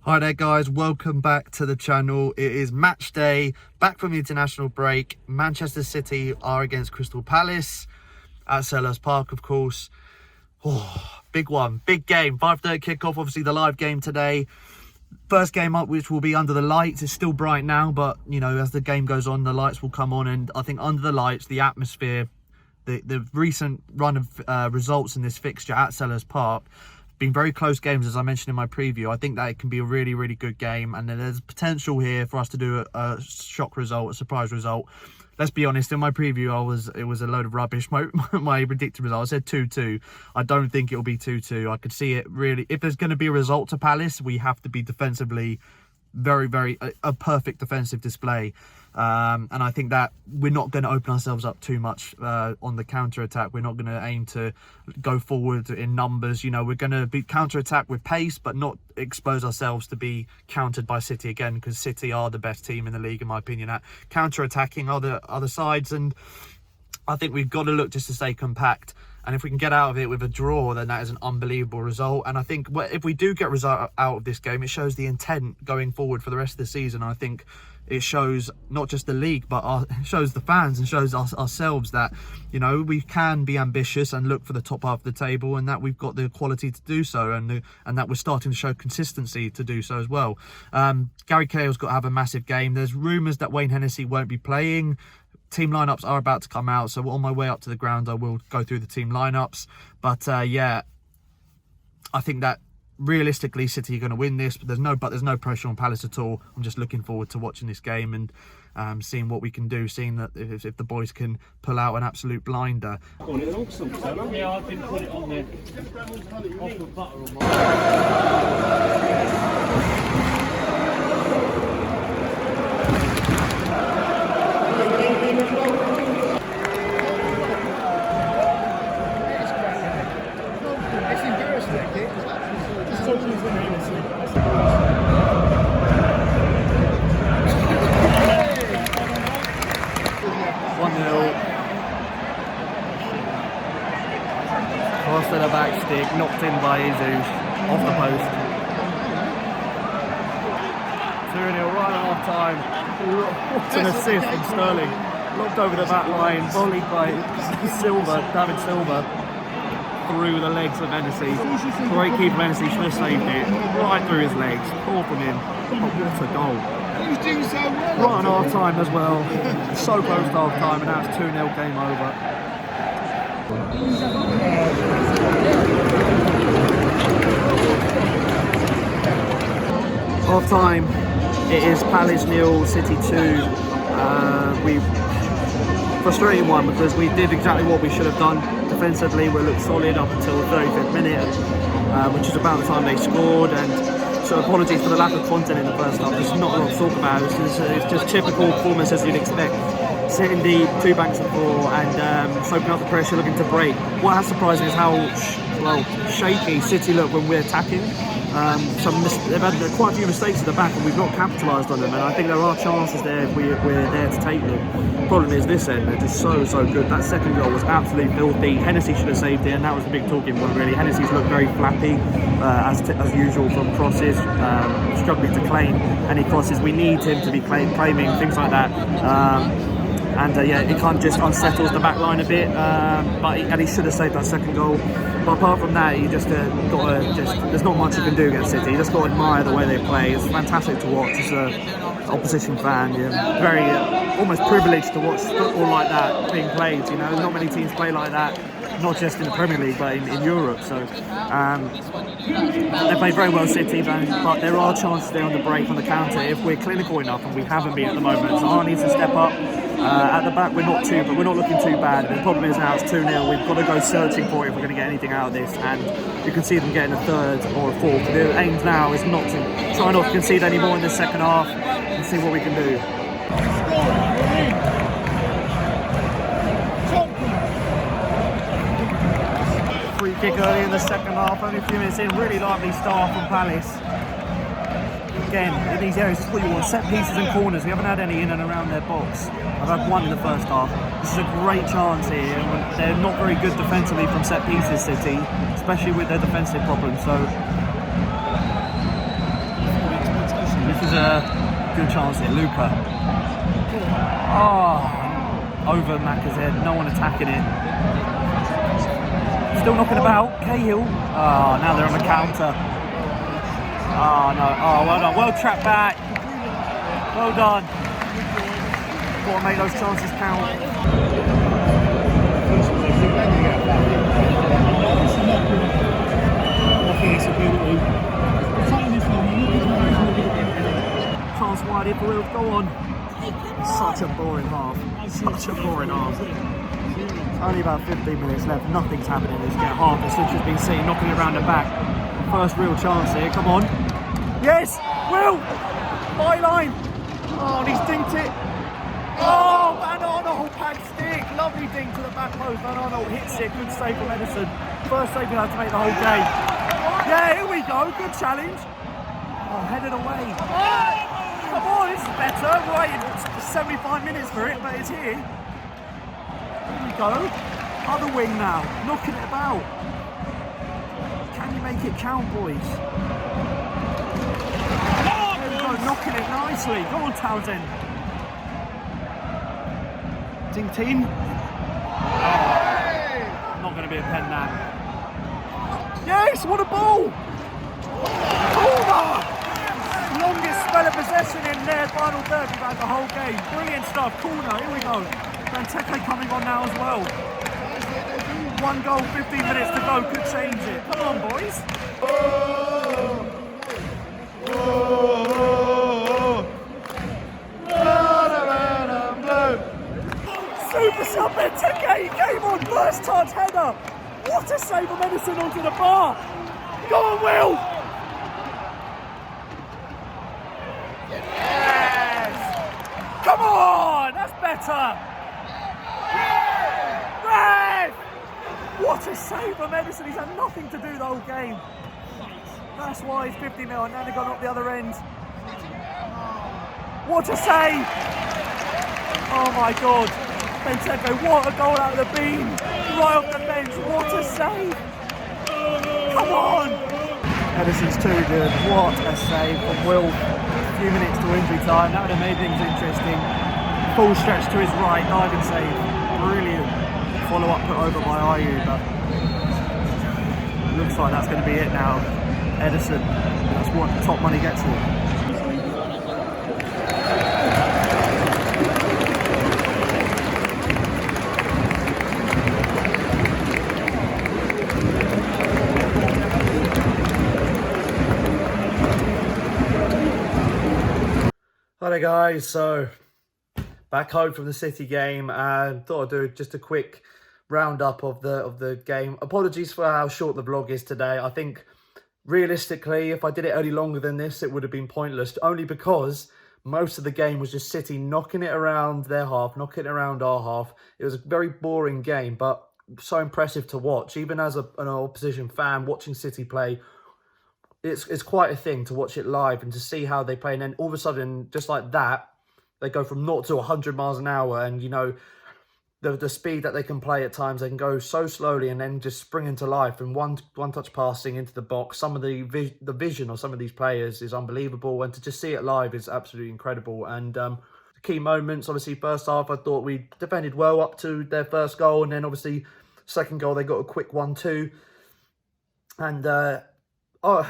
Hi there guys, welcome back to the channel. It is match day, back from the international break. Manchester City are against Crystal Palace at Selhurst Park, of course. Oh, big one, big game. 5:30 kickoff, obviously the live game today. First game up, which will be under the lights. It's still bright now, but you know, as the game goes on, the lights will come on, and I think under the lights, the atmosphere, the recent run of results in this fixture at Selhurst Park, been very close games, as I mentioned in my preview. I think that it can be a really, really good game, and there's potential here for us to do a shock result, a surprise result. Let's be honest, in my preview, it was a load of rubbish. My predicted result, I said 2-2. I don't think it'll be 2-2. I could see it really. If there's going to be a result to Palace, we have to be defensively very a perfect defensive display. And I think that we're not going to open ourselves up too much on the counter-attack. We're not going to aim to go forward in numbers. You know, we're going to be counter-attack with pace, but not expose ourselves to be countered by City again, because City are the best team in the league, in my opinion, at counter-attacking other sides. And I think we've got to look just to stay compact. And if we can get out of it with a draw, then that is an unbelievable result. And I think if we do get a result out of this game, it shows the intent going forward for the rest of the season. I think it shows not just the league, but it shows the fans and shows ourselves that, you know, we can be ambitious and look for the top half of the table, and that we've got the quality to do so, and that we're starting to show consistency to do so as well. Gary Cahill's got to have a massive game. There's rumours that Wayne Hennessy won't be playing. Team lineups are about to come out, so on my way up to the ground I will go through the team lineups. But yeah, I think that realistically City are going to win this, but there's no pressure on Palace at all. I'm just looking forward to watching this game and seeing what we can do, seeing that if the boys can pull out an absolute blinder. Yeah, I didn't put it on there. Off the butter on my... Cross to the back stick, knocked in by Jesus, off the post. 2-0 right at half time. What an assist from Sterling. Locked over the back line, volleyed by David Silva, through the legs of Hennessy. Great keeper Hennessy, should have saved it. Right through his legs, poor from him. But what a goal. He was doing so well. Right at half time as well. So close to half time, and now it's 2-0, game over. Half time, it is Palace 0, City 2. Frustrating one, because we did exactly what we should have done defensively. We looked solid up until the 35th minute, which is about the time they scored. And so apologies for the lack of content in the first half. There's not a lot to talk about. It's just typical performance as you'd expect. Sitting deep, 2 banks of 4, and soaking up the pressure, looking to break. What has surprised me is how shaky City look when we're attacking. They've had quite a few mistakes at the back, and we've not capitalised on them. And I think there are chances there if we're there to take them. The problem is this end, they're just so good. That second goal was absolutely filthy. Hennessy should have saved it, and that was the big talking point really. Hennessy's looked very flappy, as usual from crosses, struggling to claim any crosses. We need him to be claiming things like that. Yeah, it kind of just unsettles the back line a bit, and he should have saved that second goal. But apart from that, you just there's not much you can do against City. You just got to admire the way they play. It's fantastic to watch as an opposition fan. You're very almost privileged to watch football like that being played. You know, not many teams play like that, not just in the Premier League but in Europe. So they play very well, City, but there are chances there on the break, on the counter, if we're clinical enough, and we haven't been at the moment. So Zaha needs to step up. At the back, we're not looking too bad. The problem is now it's 2-0. We've got to go searching for it if we're going to get anything out of this. And you can see them getting a third or a fourth. The aim now is not to try not to concede any more in the second half and see what we can do. Free kick early in the second half, only a few minutes in. Really lively start from Palace. Again, in these areas, it's what you want. Set pieces and corners. We haven't had any in and around their box. I've had one in the first half. This is a great chance here. They're not very good defensively from set pieces, City, especially with their defensive problems. So is a good chance here. Luca. Oh, over Macca's head. No one attacking it. Still knocking about. Cahill. Oh, now they're on the counter. Oh, no. Oh, well done. Well trapped back. Well done. Got to make those chances count. Chance wide here for Will. Go on. Such a boring half. Such a boring half. Only about 15 minutes left. Nothing's happening in this game. Half the switch has been seen, knocking it around the back. First real chance here. Come on. Yes! Will! Byline! Oh, and he's dinked it. Oh, Van Arnold, pad stick. Lovely dink to the back post. Van Arnold hits it. Good save from Edison. First save he'll have to make the whole game. Yeah, here we go. Good challenge. Oh, headed away. Come on, this is better. Right, it's 75 minutes for it, but it's here. Here we go. Other wing now. Knocking it about. Can you make it count, boys? There we go. Knocking it nicely. Go on, Townsend. Ding team. Oh, not going to be a pen now. Yes, what a ball! Corner! Longest spell of possession in their final third. We've had the whole game. Brilliant stuff. Corner, here we go. Benteke coming on now as well. 1 goal, 15 minutes to go. Could change it. Come on, boys. Super sub Benteke, he came on, first touch header. What a save from Edison onto the bar. Go on, Will. Yes. Come on, that's better. Red. What a save from Edison. He's had nothing to do the whole game. That's why he's 50 mil, and now they've gone up the other end. What a save. Oh my God. Benteke, what a goal out of the beam, right off the bench, what a save! Come on! Edison's too good, what a save from Will. A few minutes to injury time, that would have made things interesting. Full stretch to his right, diving save, brilliant. Follow up put over by Ayew, but looks like that's going to be it now. Edison, that's what top money gets him. Hello guys, so back home from the City game, and thought I'd do just a quick roundup of the game. Apologies for how short the vlog is today. I think realistically, if I did it any longer than this, it would have been pointless, only because most of the game was just City knocking it around their half, knocking it around our half. It was a very boring game, but so impressive to watch. Even as an opposition fan, watching City play, it's quite a thing to watch it live and to see how they play. And then all of a sudden, just like that, they go from 0 to 100 miles an hour. And, you know, the speed that they can play at times, they can go so slowly and then just spring into life. And one touch passing into the box. Some of the vision of some of these players is unbelievable. And to just see it live is absolutely incredible. And the key moments, obviously, first half, I thought we defended well up to their first goal. And then, obviously, second goal, they got a quick 1-2. And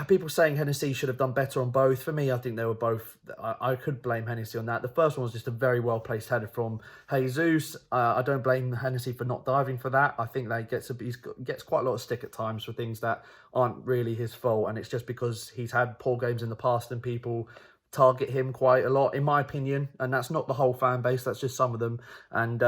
people saying Hennessy should have done better on both. For me, I think they were both. I could blame Hennessy on that. The first one was just a very well-placed header from Jesus. I don't blame Hennessy for not diving for that. I think that he gets quite a lot of stick at times for things that aren't really his fault. And it's just because he's had poor games in the past and people target him quite a lot, in my opinion. And that's not the whole fan base. That's just some of them. And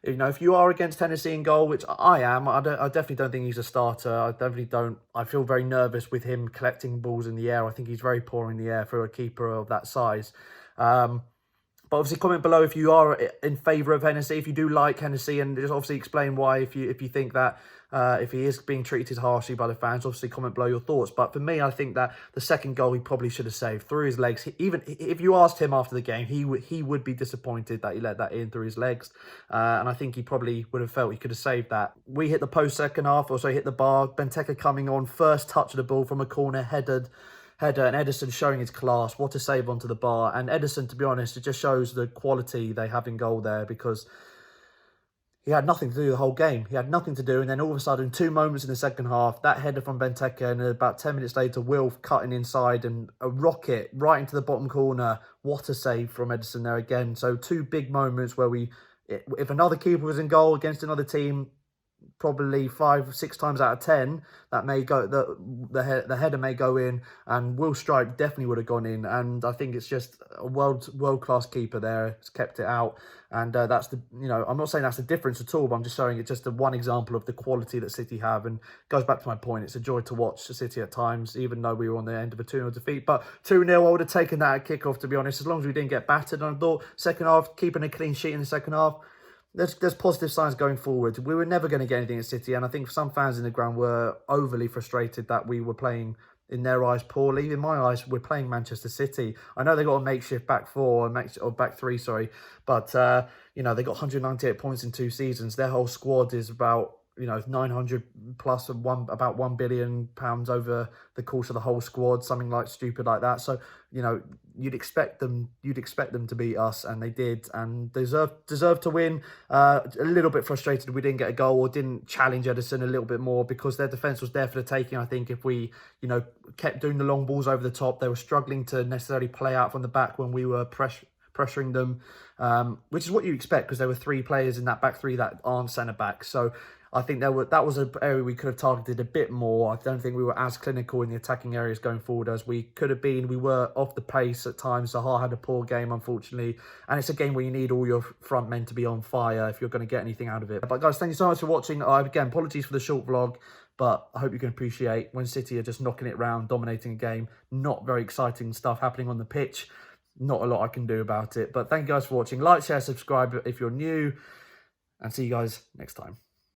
you know, if you are against Hennessy in goal, which I am, I definitely don't think he's a starter. I definitely don't. I feel very nervous with him collecting balls in the air. I think he's very poor in the air for a keeper of that size. But obviously, comment below if you are in favour of Hennessy, if you do like Hennessy, and just obviously explain why. If you think that if he is being treated harshly by the fans, obviously comment below your thoughts. But for me, I think that the second goal he probably should have saved through his legs. Even if you asked him after the game, he would be disappointed that he let that in through his legs. And I think he probably would have felt he could have saved that. We hit the post second half, also hit the bar. Benteke coming on, first touch of the ball from a corner, headed header, and Ederson showing his class. What a save onto the bar. And Ederson, to be honest, it just shows the quality they have in goal there, because he had nothing to do the whole game. He had nothing to do, and then all of a sudden, 2 moments in the second half, that header from Benteke, and about 10 minutes later, Wilf cutting inside, and a rocket right into the bottom corner. What a save from Ederson there again. So 2 big moments where if another keeper was in goal against another team, probably 5-6 times out of 10, that may go, the header may go in, and Will Stripe definitely would have gone in. And I think it's just a world-class keeper there. It's kept it out, and that's the, I'm not saying that's the difference at all, but I'm just showing it just one example of the quality that City have. And goes back to my point, it's a joy to watch City at times, even though we were on the end of a 2-0 defeat. But 2-0, I would have taken that at kickoff, to be honest, as long as we didn't get battered. And I thought second half, keeping a clean sheet in the second half, there's positive signs going forward. We were never going to get anything at City, and I think some fans in the ground were overly frustrated that we were playing, in their eyes, poorly. In my eyes, we're playing Manchester City. I know they got a makeshift back 4, or back 3, sorry, but they got 198 points in 2 seasons. Their whole squad is about 900 plus and about £1 billion over the course of the whole squad, something like stupid like that. So you'd expect them to beat us, and they did, and deserved to win. A little bit frustrated we didn't get a goal or didn't challenge Ederson a little bit more, because their defence was there for the taking. I think if we kept doing the long balls over the top, they were struggling to necessarily play out from the back when we were pressuring them, which is what you expect, because there were 3 players in that back 3 that aren't centre backs. So I think that was an area we could have targeted a bit more. I don't think we were as clinical in the attacking areas going forward as we could have been. We were off the pace at times. Zaha had a poor game, unfortunately. And it's a game where you need all your front men to be on fire if you're going to get anything out of it. But guys, thank you so much for watching. Again, apologies for the short vlog, but I hope you can appreciate when City are just knocking it round, dominating a game. Not very exciting stuff happening on the pitch. Not a lot I can do about it. But thank you guys for watching. Like, share, subscribe if you're new. And see you guys next time.